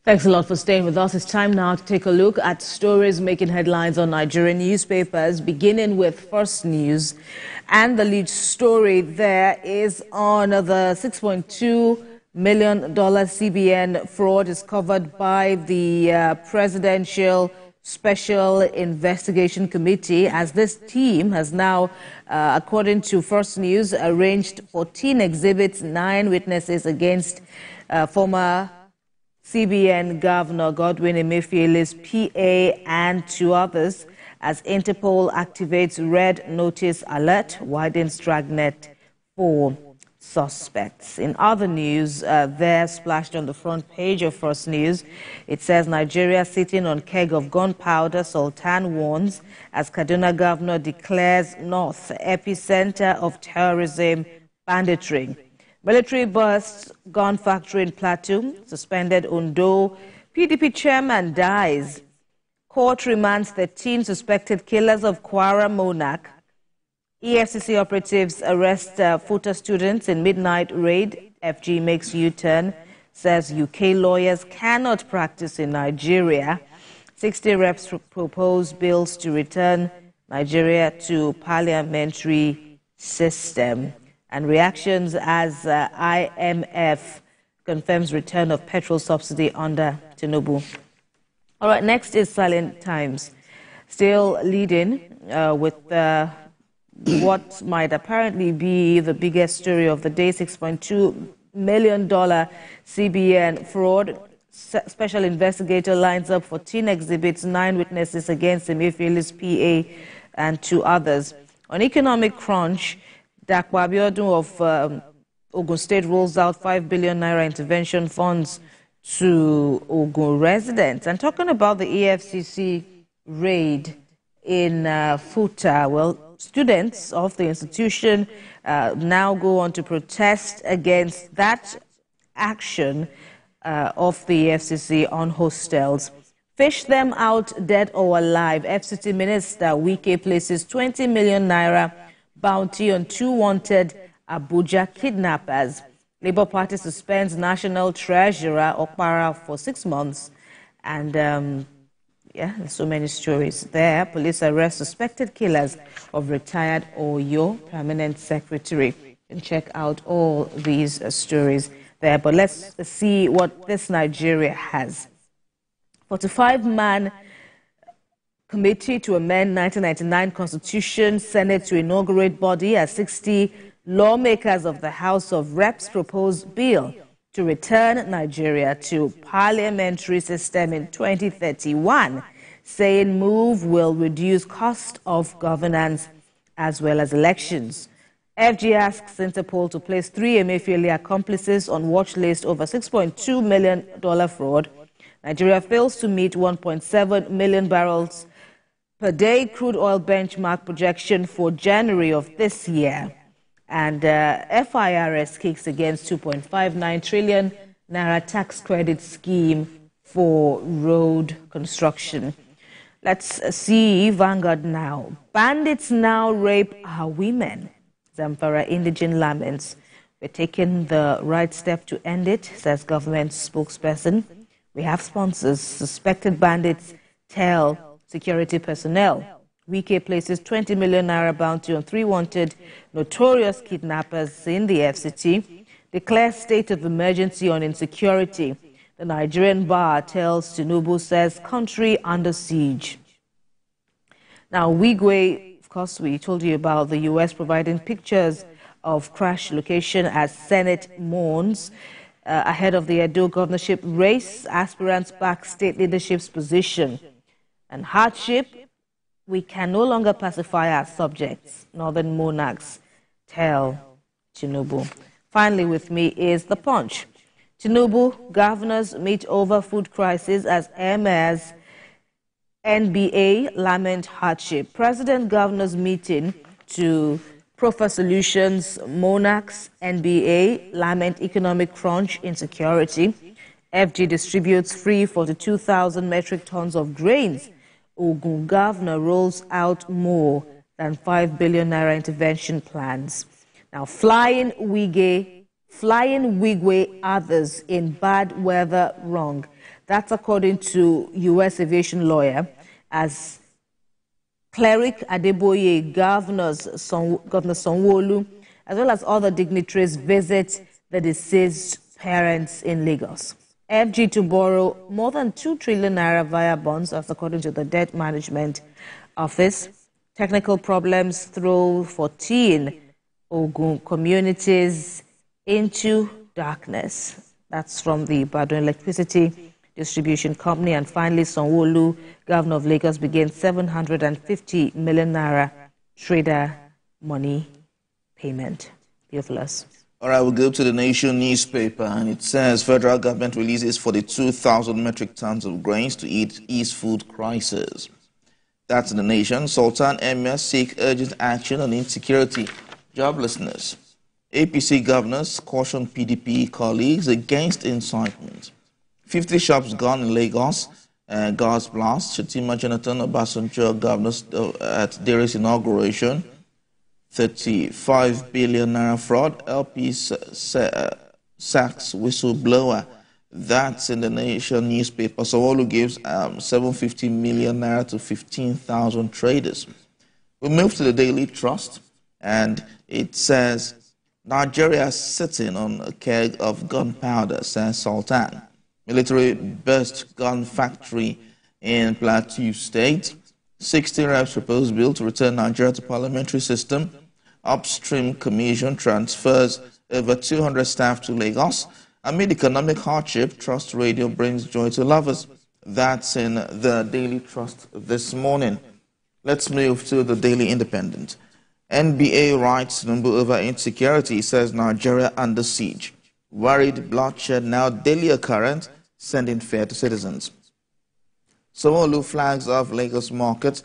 Thanks a lot for staying with us. It's time now to take a look at stories making headlines on Nigerian newspapers, beginning with First News. And the lead story there is on the $6.2 million CBN fraud is covered by the Presidential Special Investigation Committee, as this team has now, according to First News, arranged 14 exhibits, 9 witnesses against former CBN Governor Godwin Emefiele's PA and 2 others, as Interpol activates red notice alert, widens dragnet for suspects. In other news, there splashed on the front page of First News, it says Nigeria sitting on keg of gunpowder, Sultan warns, as Kaduna governor declares North epicenter of terrorism banditry. Military bursts gun factory in Plateau, suspended Ondo. PDP chairman dies. Court remands 13 suspected killers of Kwara monarch. EFCC operatives arrest FUTA students in midnight raid. FG makes U-turn, says UK lawyers cannot practice in Nigeria. 60 reps propose bills to return Nigeria to parliamentary system. And reactions as IMF confirms return of petrol subsidy under Tinubu. All right, next is Silent Times, still leading with what might apparently be the biggest story of the day: $6.2 million CBN fraud. Special investigator lines up 14 exhibits, 9 witnesses against Emefiele's PA and 2 others. On economic crunch, Dakwa Abiodun of Ogun State rolls out 5 billion naira intervention funds to Ogun residents. And talking about the EFCC raid in FUTA, well, students of the institution now go on to protest against that action of the EFCC on hostels. Fish them out dead or alive. FCT Minister Wike places 20 million naira bounty on 2 wanted Abuja kidnappers. Labour Party suspends National Treasurer Okpara for 6 months. And there's so many stories there. Police arrest suspected killers of retired Oyo Permanent Secretary. You can check out all these stories there. But let's see what this Nigeria has. 45-man committee to amend 1999 Constitution, Senate to inaugurate body, as 60 lawmakers of the House of Reps propose bill to return Nigeria to parliamentary system in 2031, saying move will reduce cost of governance as well as elections. FG asks Interpol to place 3 Emefiele accomplices on watch list over $6.2 million fraud. Nigeria fails to meet 1.7 million barrels per day crude oil benchmark projection for January of this year. And FIRS kicks against 2.59 trillion naira tax credit scheme for road construction. Let's see Vanguard now. Bandits now rape our women. Zamfara indigene laments. We're taking the right step to end it, says government spokesperson. We have sponsors. Suspected bandits tell security personnel. Wike places 20 million naira bounty on 3 wanted notorious kidnappers in the FCT. Declares state of emergency on insecurity. The Nigerian bar tells Tinubu, says country under siege. Now, Wigwe, of course, we told you about the U.S. providing pictures of crash location as Senate mourns. Ahead of the Edo governorship race, aspirants back state leadership's position. And hardship, we can no longer pacify our subjects, northern monarchs tell Tinubu. Finally with me is the Punch. Tinubu, governors meet over food crisis as Emir's NBA lament hardship. President governors meeting to proffer solutions. Monarchs, NBA lament economic crunch, insecurity. FG distributes free 42,000 metric tons of grains. Ogun governor rolls out more than 5 billion naira intervention plans. Now, flying Wige flying wigway others in bad weather wrong. That's according to U.S. aviation lawyer as Cleric Adeyemo, Governor Sanwo-Olu, as well as other dignitaries visit the deceased parents in Lagos. FG to borrow more than 2 trillion naira via bonds, that's according to the Debt Management Office. Technical problems throw 14 Ogun communities into darkness. That's from the Ibadan Electricity Distribution Company. And finally, Sanwo-Olu, Governor of Lagos, began 750 million naira trader money payment. Theophilus. All right, we'll go to the Nation newspaper, and it says federal government releases 42,000 metric tons of grains to ease food crisis. That's in the Nation. Sultan Emir seek urgent action on insecurity, joblessness. APC governors caution PDP colleagues against incitement. 50 shops gone in Lagos. Gas blast. Shatima Jonathan Obasanjo governors at Deri's inauguration. 35 billion naira fraud. LP sacks whistleblower. That's in the Nation newspaper. Sanwo-Olu gives 750 million naira to 15,000 traders. We move to the Daily Trust, and it says Nigeria sitting on a keg of gunpowder, says Sultan. Military burst gun factory in Plateau State. 60 reps proposed bill to return Nigeria to parliamentary system. Upstream Commission transfers over 200 staff to Lagos. Amid economic hardship, Trust Radio brings joy to lovers. That's in the Daily Trust this morning. Let's move to the Daily Independent. NBA writes Tinubu over insecurity, says Nigeria under siege. Worried bloodshed now daily occurrence, sending fear to citizens. Sanwo-Olu flags off Lagos market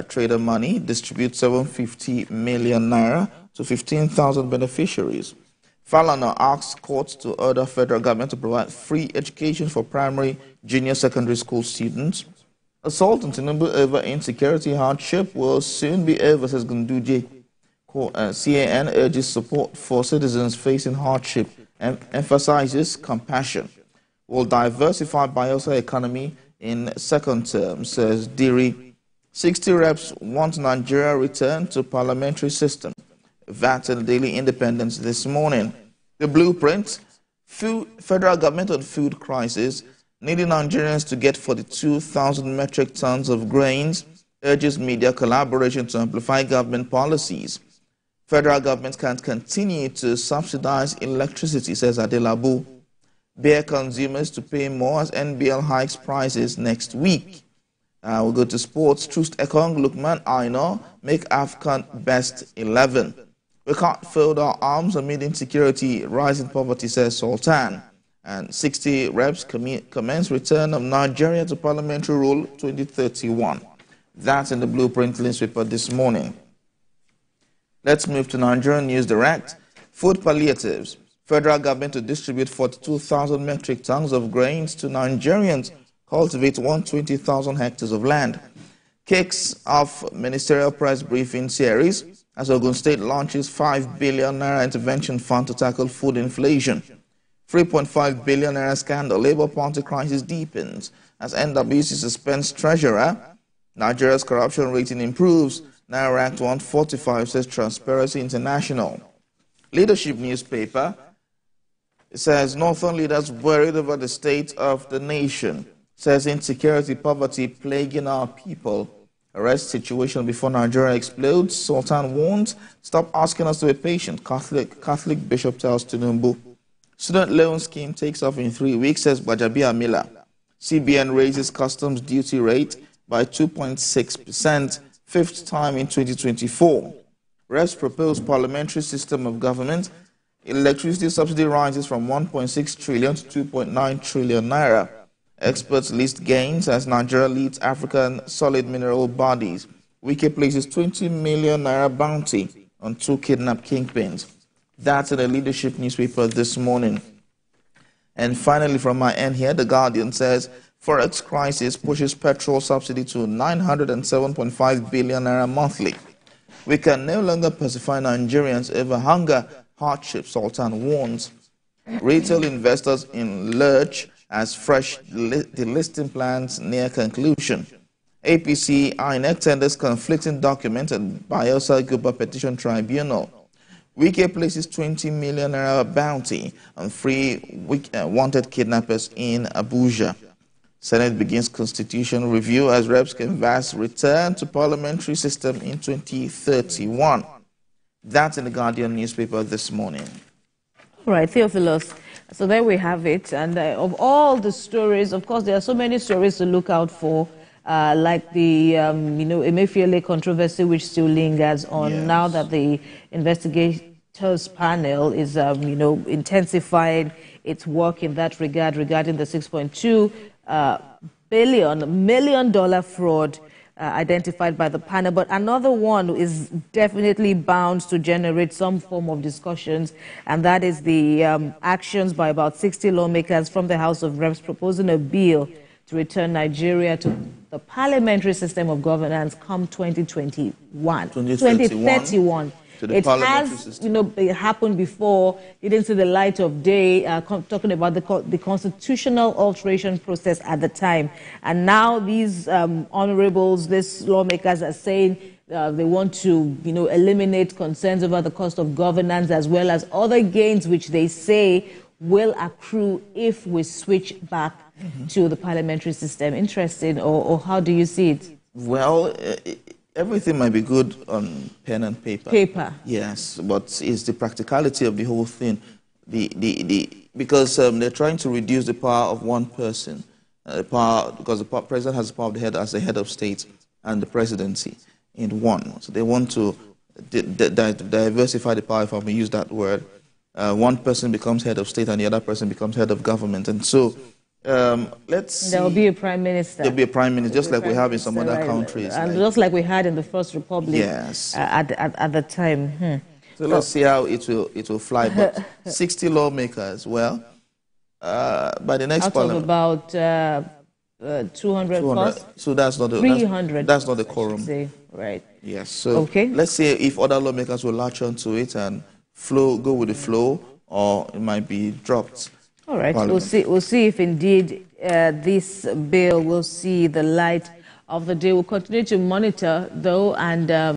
trader money, distributes 750 million naira to 15,000 beneficiaries. Fola asks courts to order federal government to provide free education for primary, junior secondary school students. Assault on Tinubu over insecurity hardship will soon be over, says Ganduje. CAN urges support for citizens facing hardship and emphasizes compassion. Will diversify Bayelsa economy in second term, says Diri. 60 reps want Nigeria returned to parliamentary system. That's in the Daily Independence this morning. The blueprint, federal government on food crisis, needing Nigerians to get 42,000 metric tons of grains, urges media collaboration to amplify government policies. Federal government can't continue to subsidize electricity, says Adeyemo. Bear consumers to pay more as NBL hikes prices next week. We'll go to sports. Trust Ekong, Lukman, Aino make AFCON best 11. We can't fold our arms amid insecurity, rising poverty, says Sultan. And 60 reps commence return of Nigeria to parliamentary rule 2031. That's in the blueprint newspaper this morning. Let's move to Nigerian News Direct. Food palliatives. Federal government to distribute 42,000 metric tons of grains to Nigerians, cultivate 120,000 hectares of land. Kicks off ministerial press briefing series as Ogun State launches 5 billion naira intervention fund to tackle food inflation. 3.5 billion naira scandal. Labour Party crisis deepens as NWC suspends treasurer. Nigeria's corruption rating improves. Naira ranked 145, says Transparency International. Leadership newspaper. It says Northern leaders worried over the state of the nation. Says insecurity, poverty plaguing our people. Arrest situation before Nigeria explodes. Sultan warns, stop asking us to be patient. Catholic bishop tells Tinubu. Student loan scheme takes off in 3 weeks, says Bajabia Miller. CBN raises customs duty rate by 2.6%, fifth time in 2024. Reps propose parliamentary system of government. Electricity subsidy rises from 1.6 trillion to 2.9 trillion naira. Experts list gains as Nigeria leads African solid mineral bodies. Wiki places 20 million naira bounty on 2 kidnapped kingpins. That's in the leadership newspaper this morning. And finally, from my end here, The Guardian says Forex crisis pushes petrol subsidy to 907.5 billion naira monthly. We can no longer pacify Nigerians over hunger, hardship, Sultan warns. Retail investors in lurch as fresh delisting plans near conclusion. APC INEC tenders conflicting documents at Bayelsa Guba Petition Tribunal. Wike places 20 million naira bounty on three wanted kidnappers in Abuja. Senate begins constitutional review as reps canvass return to parliamentary system in 2031. That's in the Guardian newspaper this morning. All right, Theophilus. So there we have it. And of all the stories, of course, there are so many stories to look out for, like the, Emefiele controversy, which still lingers on. Yes. Now that the investigators panel is, intensifying its work in that regard regarding the $6.2 million fraud identified by the panel. But another one is definitely bound to generate some form of discussions, and that is the actions by about 60 lawmakers from the House of Reps proposing a bill to return Nigeria to the parliamentary system of governance come 2031. It has, it happened before. It didn't see the light of day, talking about the constitutional alteration process at the time. And now these honorables, these lawmakers are saying they want to, eliminate concerns over the cost of governance as well as other gains which they say will accrue if we switch back to the parliamentary system. Interesting, or how do you see it? Well, everything might be good on pen and paper. Yes, but it's the practicality of the whole thing. Because they're trying to reduce the power of one person, because the president has the power of the head as the head of state and the presidency in one. So they want to diversify the power, if I may use that word. One person becomes head of state and the other person becomes head of government. And so let's see. There will be a prime minister. There will be a prime minister, just like we have in some other countries. And just like we had in the First Republic. Yes. At the time. So let's see how it will fly. But 60 lawmakers, well, by the next parliament. Out of about 200 plus? So that's not the 300. That's not the quorum. Right. Yes. So let's see if other lawmakers will latch onto it and go with the flow, or it might be dropped. All right, we'll see if indeed this bill will see the light of the day. We'll continue to monitor, though, and